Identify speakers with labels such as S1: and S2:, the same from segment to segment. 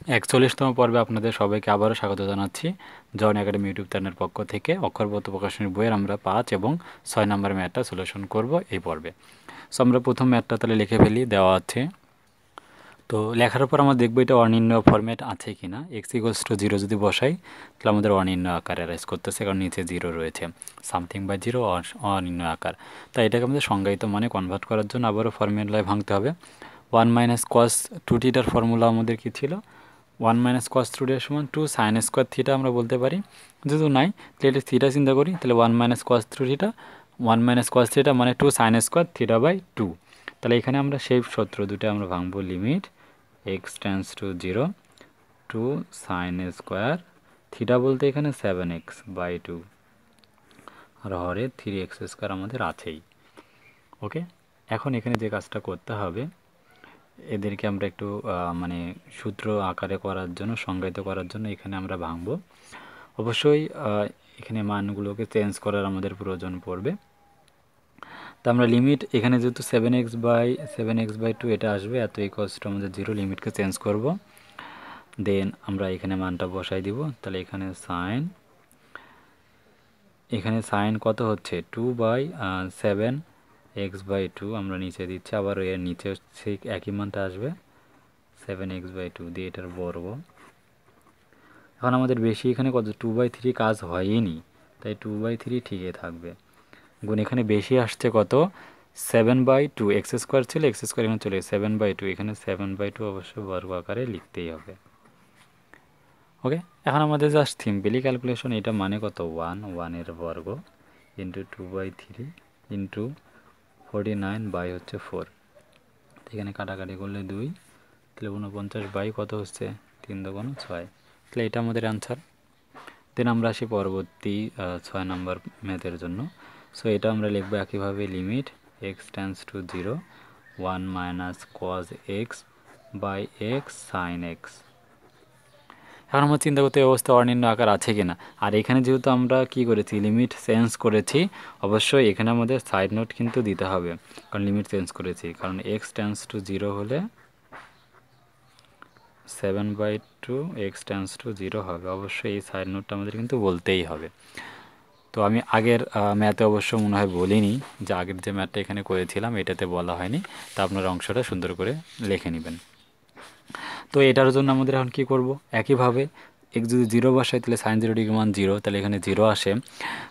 S1: 41তম পর্বে আপনাদের সবাইকে আবারও স্বাগত জানাচ্ছি জন একাডেমি ইউটিউব চ্যানেলের পক্ষ থেকে। অক্ষরবত প্রকাশনীর বইয়ের আমরা 5 এবং 6 নম্বর ম্যাথটা সলিউশন করব এই পর্বে। সো আমরা প্রথম ম্যাথটা তাহলে লিখে ফেলি, দেওয়া আছে। তো লেখার পর আমরা দেখব এটা অনির্ণয় ফরম্যাট আছে কি না। x = 0 যদি বসাই তাহলে আমাদের অনির্ণয় আকারে রাইজ করতেছে, কারণ নিচে 0 রয়েছে। সামথিং বাই 0 অনির্ণয় আকার। তাই এটাকে আমাদের সংজ্ঞায়িত মানে কনভার্ট করার জন্য আবারও ফর্মুলায় ভাঙতে হবে। 1 - cos 2θ ফর্মুলা আমাদের কি ছিল? 1 - cos 2θ সমান 2 sin স্কোয়ার থিটা আমরা বলতে পারি। যেহেতু নাই তাহলে এটা থিটা চিন্তা করি, তাহলে 1 - cos 2θ 1 - cos θ মানে 2 sin স্কোয়ার থিটা বাই 2। তাহলে এখানে আমরা সেই সূত্র দুটো আমরা ভাঙবো। Limit x tends to 0 2 sin square theta বলতে এখানে 7x by 2 R Hare 3x square আমাদের আছেই। ওকে, এখন এখানে যে কাজটা করতে হবে, এদেরকে আমরা একটু মানে সূত্র আকারে করার জন্য, সংজ্ঞায়িত করার জন্য এখানে আমরা ভাঙবো। অবশ্যই এখানে মানগুলোকে চেঞ্জ করার আমাদের প্রয়োজন পড়বে। তো আমরা লিমিট এখানে যেহেতু 7x বাই 2 এটা আসবে, এত ইকুয়ালস টু আমাদের 0, লিমিটকে চেঞ্জ করব। দেন আমরা এখানে মানটা বসাই দিব। তাহলে এখানে সাইন কত হচ্ছে 2/7x বাই 2 আমরা নিচে দিচ্ছি, আবার এর নিচে সেই একই মানটা আসবে 7x বাই 2 দিয়ে এটার বর্গ। এখন আমাদের বেশি এখানে কত 2/3 কাজ হয়নি, তাই 2/3 ঠিকই থাকবে। গুণ এখানে বেশি আসছে কত 7/2, এক্স স্কোয়ার ছিল এক্স স্কোয়ার এখানে চলে 7/2, এখানে 7/2 অবশ্যই বর্গ আকারে লিখতেই হবে। ওকে, এখন আমাদের জাস্ট সিম্পলি ক্যালকুলেশন, এটা মানে কত 1 এর বর্গ ইন্টু 2/3 ইন্টু 49 বাই হচ্ছে 4। এখানে কাটাকাটি করলে 2, তাহলে 49 বাই কত হচ্ছে 3 × 6, তাহলে এটা আমাদের অ্যান্সার। দেন আমরা আসি পরবর্তী 6 নম্বর ম্যাথের জন্য। সো এটা আমরা লিখবো একইভাবে। Limit x tends to 0 1 - cos x by x sin x। এখন আমরা চিন্তা করতে অবস্থা অনির্ণয় আকার আছে কিনা। আর এখানে যেহেতু আমরা কি করেছি, লিমিট চেঞ্জ করেছি, অবশ্যই এখানে আমাদের সাইড নোট কিন্তু দিতে হবে, কারণ লিমিট চেঞ্জ করেছি। কারণ x টেন্ডস টু 0 হলে 7/2 x টেন্ডস টু 0 হবে, অবশ্যই এই সাইড নোটটা আমাদের কিন্তু বলতেই হবে। তো আমি আগের ম্যাথে অবশ্য মনে হয় বলিনি, যে আগের যে ম্যাথটা এখানে করেছিলাম এটাতে বলা হয়নি, তা আপনারা অংশটা সুন্দর করে লিখে নেবেন। তো এটার জন্য আমাদের এখন কী করব, একইভাবে x যদি 0 বসাই তাহলে sin 0 ডিগ্রি মান 0, তাহলে এখানে 0 আসে।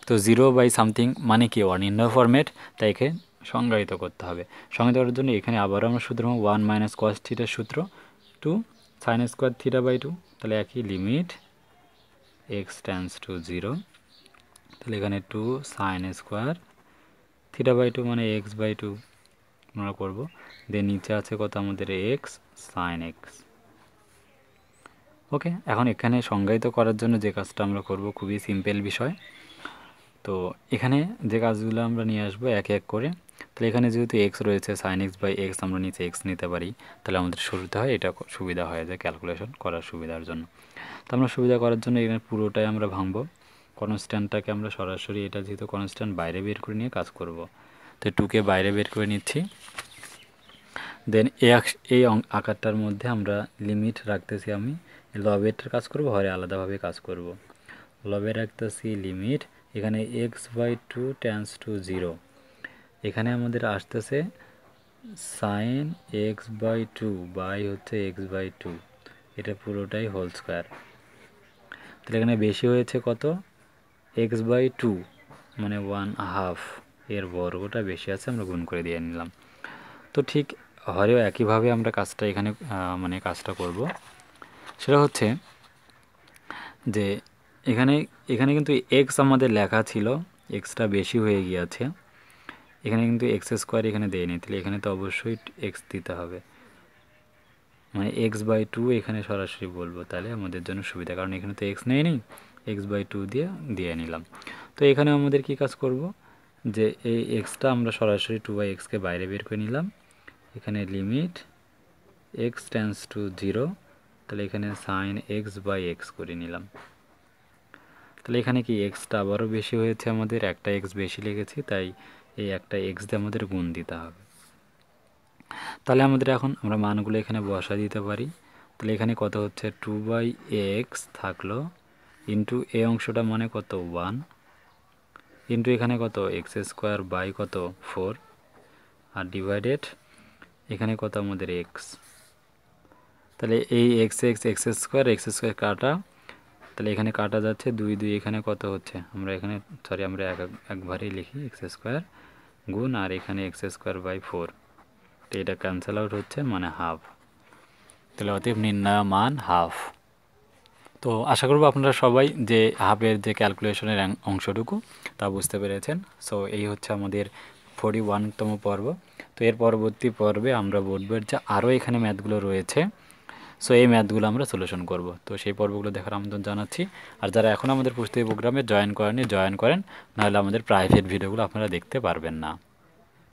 S1: তো 0/সামথিং মানে কি অনির্ণয় ফরম্যাট, তাই একে সংজ্ঞায়িত করতে হবে। সংজ্ঞায়িত করার জন্য এখানে আবারও আমরা সূত্র 1 - cos θ সূত্র 2 sin স্কোয়ার থিটা বাই 2, তাহলে একই লিমিট x টেন্ডস টু 0, তাহলে এখানে 2 sin স্কোয়ার থিটা বাই 2 মানে x বাই 2 আমরা করবো। দেন নিচে আছে কত আমাদের x sin x। ওকে, এখন এখানে সংজ্ঞায়িত করার জন্য যে কাজটা আমরা করব খুবই সিম্পল বিষয়। তো এখানে যে কাজগুলো আমরা নিয়ে আসবো এক এক করে। তাহলে এখানে যেহেতু x রয়েছে sin x বাই x আমরা নিচে x নিতে পারি, তাহলে আমাদের শুরুতে হয় এটা সুবিধা হয়ে যায় ক্যালকুলেশন করার সুবিধার জন্য। তো আমরা সুবিধা করার জন্য এখানে পুরোটাই আমরা ভাঙবো। কনস্ট্যান্টটাকে আমরা সরাসরি, এটা যেহেতু কনস্ট্যান্ট, বাইরে বের করে নিয়ে কাজ করব। তো 2কে বাইরে বের করে নিচ্ছি। দেন এই আকারটার মধ্যে আমরা লিমিট রাখতেছি, আমি লবের কাজ করব, হরে আলাদাভাবে কাজ করব। লবে রাখতেছি লিমিট এখানে x/2 টেন্ডস টু 0, এখানে আমাদের আসতেছে sin x/2 বাই হচ্ছে x/2, এটা পুরোটাই হোল স্কোয়ার। তাহলে এখানে বেশি হয়েছে কত x/2 মানে 1/2, এর বর্গটা বেশি আছে, আমরা গুণ করে দিয়ে নিলাম। তো ঠিক হরেও একইভাবে আমরা কাজটা এখানে মানে কাজটা করব। সেটা হচ্ছে যে এখানে কিন্তু x আমাদের লেখা ছিল, এক্সটা বেশি হয়ে গিয়েছে, এখানে কিন্তু এক্স স্কোয়ার এখানে দেয়নি, তাহলে এখানে তো অবশ্যই এক্স দিতে হবে, মানে x/2 এখানে সরাসরি বলবো, তাহলে আমাদের জন্য সুবিধা, কারণ এখানে তো এক্স নেই, x/2 দিয়ে নিলাম। তো এখানে আমাদের কি কাজ করব, যে এই এক্সটা আমরা সরাসরি 2/x-কে বাইরে বের করে নিলাম। এখানে লিমিট x টেন্ডস টু 0, তাহলে এখানে sin x/x করে নিলাম। তাহলে এখানে কি এক্সটা আবারও বেশি হয়েছে, আমাদের একটা এক্স বেশি লেগেছে, তাই এই একটা এক্স দিয়ে আমাদের গুণ দিতে হবে। তাহলে আমাদের এখন আমরা মানগুলো এখানে বসা দিতে পারি। তাহলে এখানে কত হচ্ছে 2/x থাকলো ইন্টু এই অংশটা মানে কত 1 ইন্টু এখানে কত x² বাই কত 4 আর ডিভাইডেড এখানে কত আমাদের x। তাহলে এই x² কাটা, তাহলে এখানে কাটা যাচ্ছে 2 এখানে কত হচ্ছে আমরা এখানে আমরা একবারেই লিখি x² গুণ আর এখানে x² বাই 4, তো এটা ক্যান্সেল আউট হচ্ছে মানে হাফ। তাহলে অতএব নির্ণয় মান হাফ। তো আশা করব আপনারা সবাই যে হাফের যে ক্যালকুলেশনের অংশটুকু তা বুঝতে পেরেছেন। সো এই হচ্ছে আমাদের 41তম পর্ব। তো এর পরবর্তী পর্বে আমরা বোর্ডের যে আরও এখানে ম্যাথগুলো রয়েছে, সো এই ম্যাথগুলো আমরা সলিউশন করব। তো সেই পর্বগুলো দেখার আমন্ত্রণ জানাচ্ছি। আর যারা এখন আমাদের প্রস্তুতি প্রোগ্রামে জয়েন করেন, নাহলে আমাদের প্রাইভেট ভিডিওগুলো আপনারা দেখতে পারবেন না।